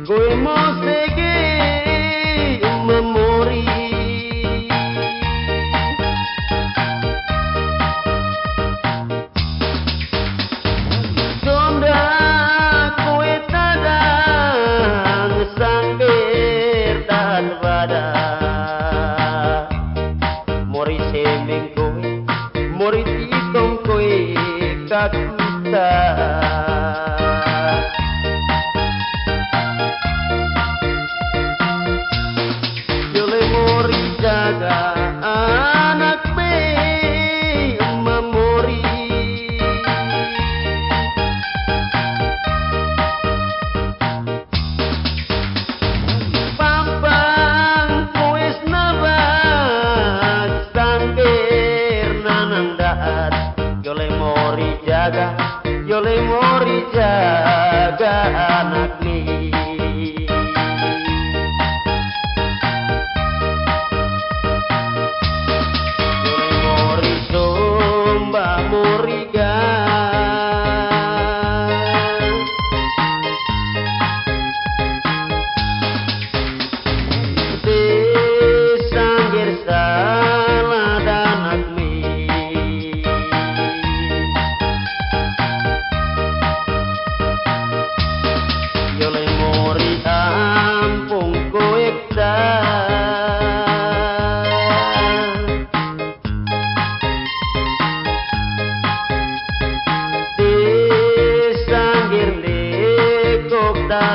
Kowe mosege memori Sonda kowe tadang sangkir dan pada Mori semeng kowe Mori titong kowe kakuta jaga anak be memori pampang koes nabat sangkir nanang daat yole mori jaga anak ni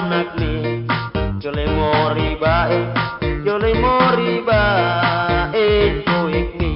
anak ni jole mori bae koek ni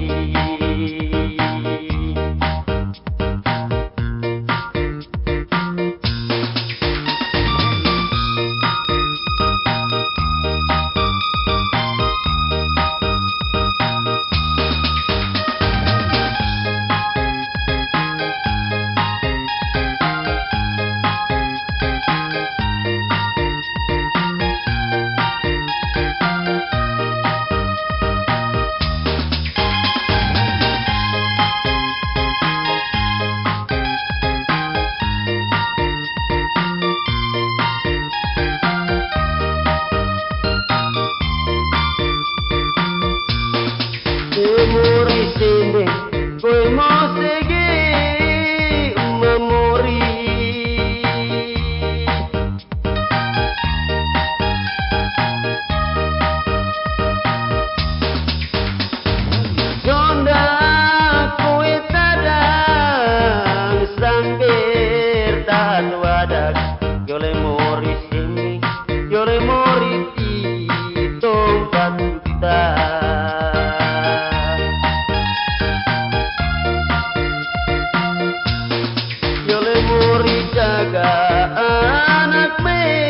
memori sini kowe mosege memori Sonda kowe tadang sangkir dan wadak yole mori sini yole mori titong katuta jaga anak me